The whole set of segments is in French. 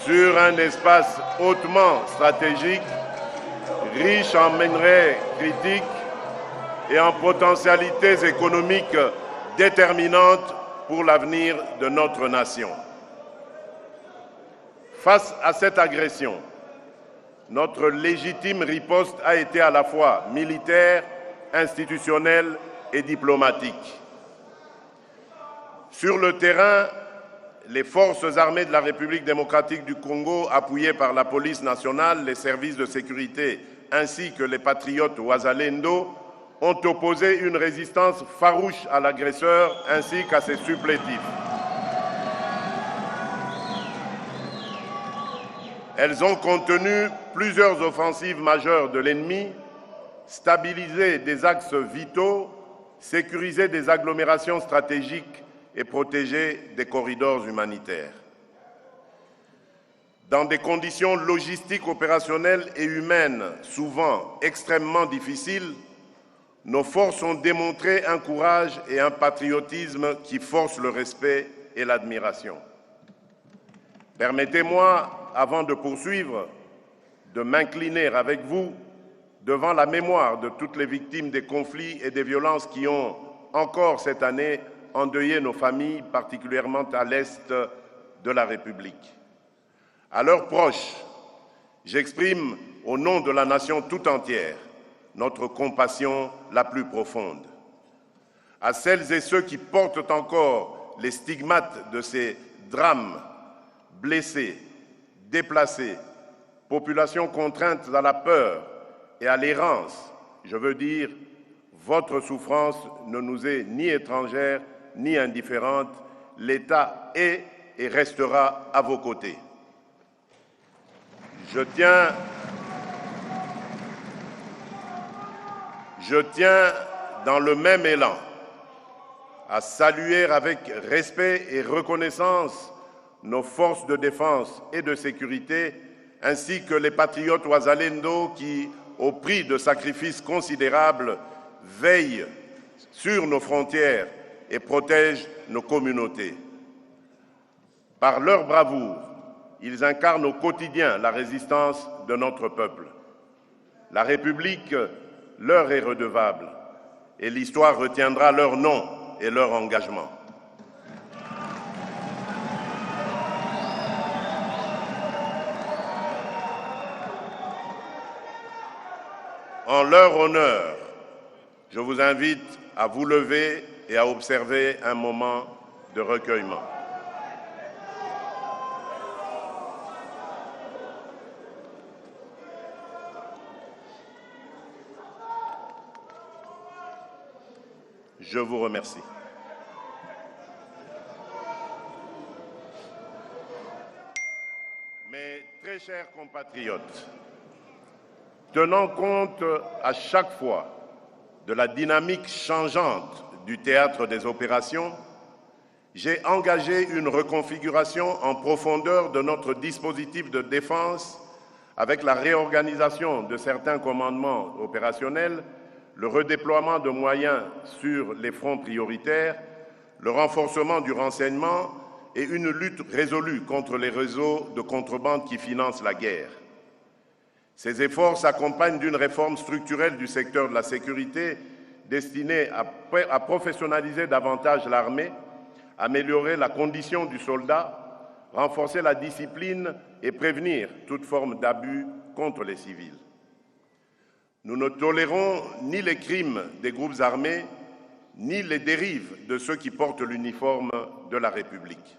sur un espace hautement stratégique, riche en minerais critiques et en potentialités économiques déterminantes pour l'avenir de notre nation. Face à cette agression, notre légitime riposte a été à la fois militaire, institutionnelle et diplomatique. Sur le terrain, les forces armées de la République démocratique du Congo, appuyées par la police nationale, les services de sécurité ainsi que les patriotes Wazalendo, ont opposé une résistance farouche à l'agresseur ainsi qu'à ses supplétifs. Elles ont contenu plusieurs offensives majeures de l'ennemi, stabilisé des axes vitaux, sécurisé des agglomérations stratégiques et protégé des corridors humanitaires. Dans des conditions logistiques, opérationnelles et humaines souvent extrêmement difficiles, nos forces ont démontré un courage et un patriotisme qui forcent le respect et l'admiration. Permettez-moi, avant de poursuivre, de m'incliner avec vous devant la mémoire de toutes les victimes des conflits et des violences qui ont encore cette année endeuillé nos familles, particulièrement à l'est de la République. À leurs proches, j'exprime au nom de la nation tout entière notre compassion la plus profonde. À celles et ceux qui portent encore les stigmates de ces drames, blessés, déplacés, populations contraintes à la peur et à l'errance, je veux dire, votre souffrance ne nous est ni étrangère ni indifférente. L'État est et restera à vos côtés. Je tiens dans le même élan à saluer avec respect et reconnaissance nos forces de défense et de sécurité, ainsi que les patriotes Wazalendo qui, au prix de sacrifices considérables, veillent sur nos frontières et protègent nos communautés. Par leur bravoure, ils incarnent au quotidien la résistance de notre peuple. La République leur est redevable et l'histoire retiendra leur nom et leur engagement. En leur honneur, je vous invite à vous lever et à observer un moment de recueillement. Je vous remercie. Mes très chers compatriotes, tenant compte à chaque fois de la dynamique changeante du théâtre des opérations, j'ai engagé une reconfiguration en profondeur de notre dispositif de défense avec la réorganisation de certains commandements opérationnels, le redéploiement de moyens sur les fronts prioritaires, le renforcement du renseignement et une lutte résolue contre les réseaux de contrebande qui financent la guerre. Ces efforts s'accompagnent d'une réforme structurelle du secteur de la sécurité destinée à professionnaliser davantage l'armée, améliorer la condition du soldat, renforcer la discipline et prévenir toute forme d'abus contre les civils. Nous ne tolérons ni les crimes des groupes armés, ni les dérives de ceux qui portent l'uniforme de la République.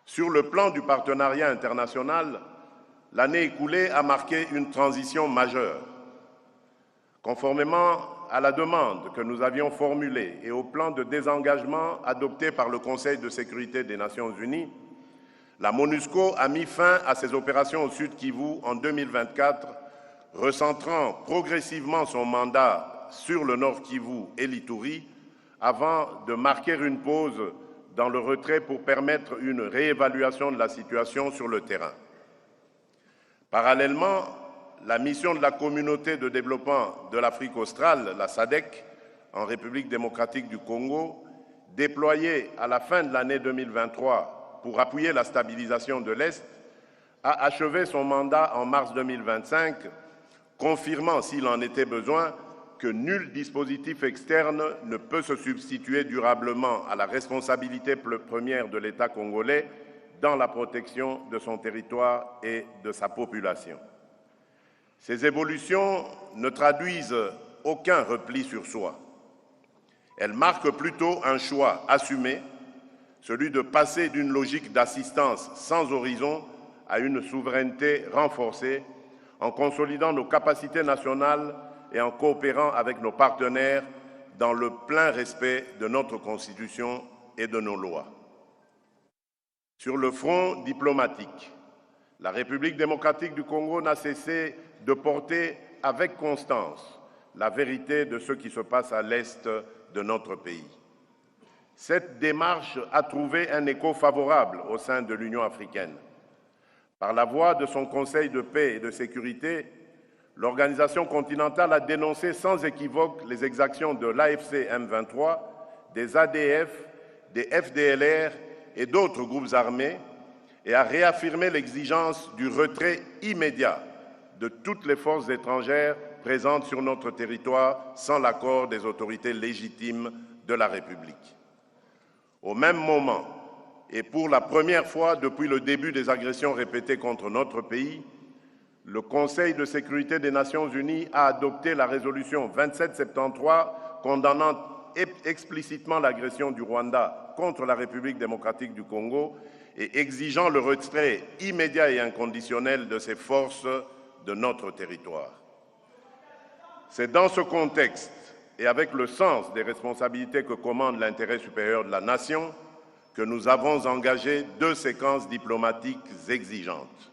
Sur le plan du partenariat international, l'année écoulée a marqué une transition majeure. Conformément à la demande que nous avions formulée et au plan de désengagement adopté par le Conseil de sécurité des Nations Unies, la MONUSCO a mis fin à ses opérations au Sud Kivu en 2024, recentrant progressivement son mandat sur le Nord Kivu et l'Ituri, avant de marquer une pause dans le retrait pour permettre une réévaluation de la situation sur le terrain. Parallèlement, la mission de la Communauté de développement de l'Afrique australe, la SADC, en République démocratique du Congo, déployée à la fin de l'année 2023 pour appuyer la stabilisation de l'Est, a achevé son mandat en mars 2025, confirmant, s'il en était besoin, que nul dispositif externe ne peut se substituer durablement à la responsabilité première de l'État congolais dans la protection de son territoire et de sa population. Ces évolutions ne traduisent aucun repli sur soi. Elles marquent plutôt un choix assumé, celui de passer d'une logique d'assistance sans horizon à une souveraineté renforcée, en consolidant nos capacités nationales et en coopérant avec nos partenaires dans le plein respect de notre Constitution et de nos lois. Sur le front diplomatique, la République démocratique du Congo n'a cessé de porter avec constance la vérité de ce qui se passe à l'est de notre pays. Cette démarche a trouvé un écho favorable au sein de l'Union africaine. Par la voix de son Conseil de paix et de sécurité, l'organisation continentale a dénoncé sans équivoque les exactions de l'AFC M23, des ADF, des FDLR et d'autres groupes armés et a réaffirmé l'exigence du retrait immédiat de toutes les forces étrangères présentes sur notre territoire sans l'accord des autorités légitimes de la République. Au même moment, et pour la première fois depuis le début des agressions répétées contre notre pays, le Conseil de sécurité des Nations Unies a adopté la résolution 2773 condamnant explicitement l'agression du Rwanda contre la République démocratique du Congo et exigeant le retrait immédiat et inconditionnel de ces forces de notre territoire. C'est dans ce contexte et avec le sens des responsabilités que commande l'intérêt supérieur de la nation que nous avons engagé 2 séquences diplomatiques exigeantes.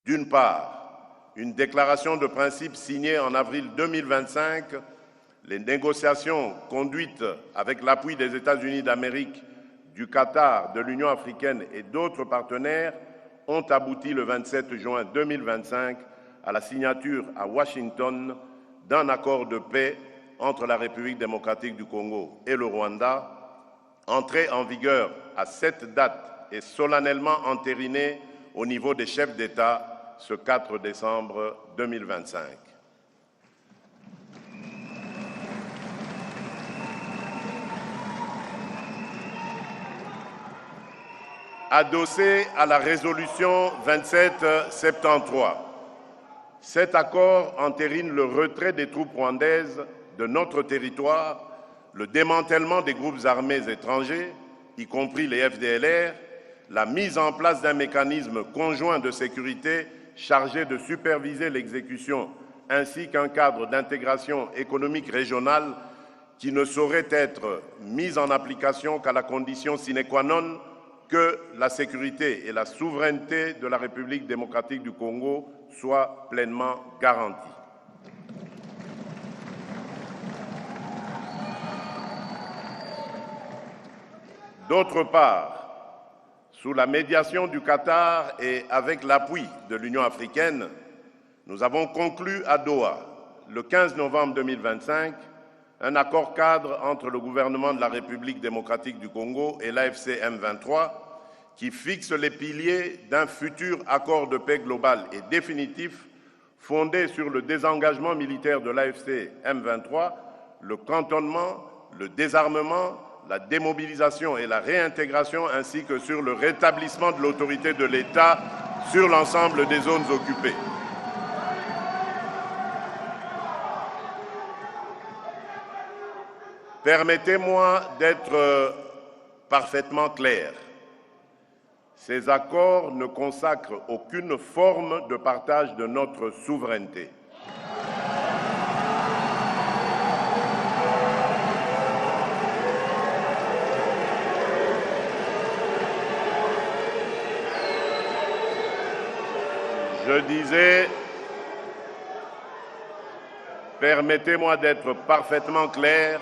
D'une part, une déclaration de principe signée en avril 2025, les négociations conduites avec l'appui des États-Unis d'Amérique, du Qatar, de l'Union africaine et d'autres partenaires ont abouti le 27 juin 2025 à la signature à Washington d'un accord de paix entre la République démocratique du Congo et le Rwanda, entré en vigueur à cette date et solennellement entériné au niveau des chefs d'État ce 4 décembre 2025. Adossé à la résolution 2773, cet accord entérine le retrait des troupes rwandaises de notre territoire, le démantèlement des groupes armés étrangers, y compris les FDLR, la mise en place d'un mécanisme conjoint de sécurité chargé de superviser l'exécution, ainsi qu'un cadre d'intégration économique régionale qui ne saurait être mis en application qu'à la condition sine qua non que la sécurité et la souveraineté de la République démocratique du Congo soient pleinement garanties. D'autre part, sous la médiation du Qatar et avec l'appui de l'Union africaine, nous avons conclu à Doha, le 15 novembre 2025, un accord cadre entre le gouvernement de la République démocratique du Congo et l'AFC M23 qui fixe les piliers d'un futur accord de paix global et définitif fondé sur le désengagement militaire de l'AFC M23, le cantonnement, le désarmement, la démobilisation et la réintégration ainsi que sur le rétablissement de l'autorité de l'État sur l'ensemble des zones occupées. Permettez-moi d'être parfaitement clair. Ces accords ne consacrent aucune forme de partage de notre souveraineté. Je disais, permettez-moi d'être parfaitement clair,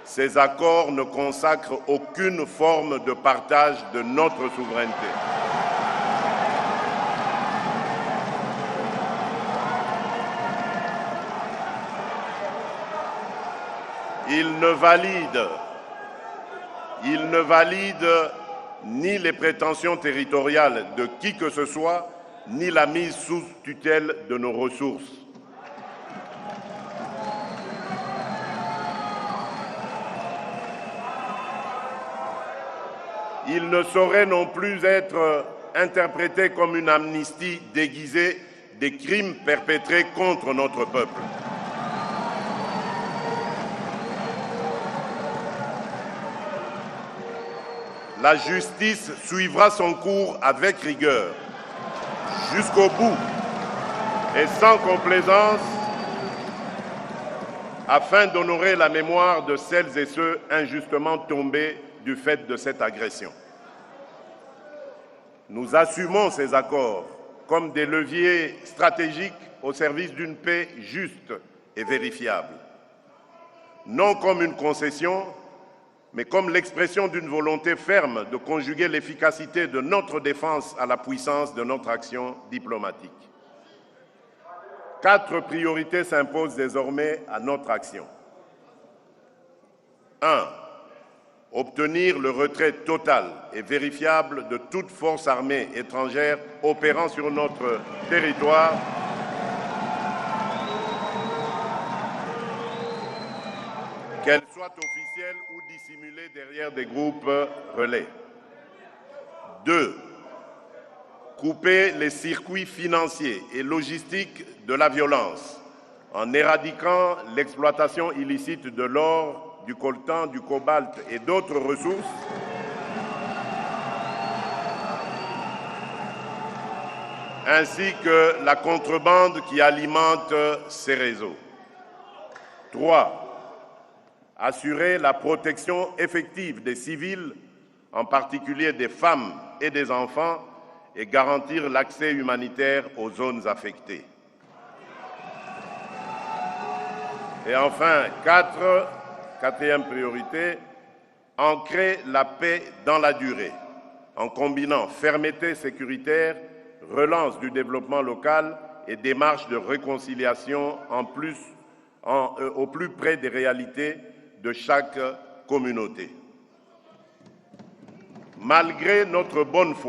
ces accords ne consacrent aucune forme de partage de notre souveraineté. Ils ne valident ni les prétentions territoriales de qui que ce soit, ni la mise sous tutelle de nos ressources. Il ne saurait non plus être interprété comme une amnistie déguisée des crimes perpétrés contre notre peuple. La justice suivra son cours avec rigueur, jusqu'au bout et sans complaisance, afin d'honorer la mémoire de celles et ceux injustement tombés du fait de cette agression. Nous assumons ces accords comme des leviers stratégiques au service d'une paix juste et vérifiable, non comme une concession, mais comme l'expression d'une volonté ferme de conjuguer l'efficacité de notre défense à la puissance de notre action diplomatique. 4 priorités s'imposent désormais à notre action. 1. Obtenir le retrait total et vérifiable de toute force armée étrangère opérant sur notre territoire, qu'elle soit officielle ou dissimulée derrière des groupes relais. 2. Couper les circuits financiers et logistiques de la violence en éradiquant l'exploitation illicite de l'or, du coltan, du cobalt et d'autres ressources, ainsi que la contrebande qui alimente ces réseaux. 3. Assurer la protection effective des civils, en particulier des femmes et des enfants, et garantir l'accès humanitaire aux zones affectées. Et enfin, quatrième priorité, ancrer la paix dans la durée, en combinant fermeté sécuritaire, relance du développement local et démarches de réconciliation au plus près des réalités de chaque communauté. Malgré notre bonne foi,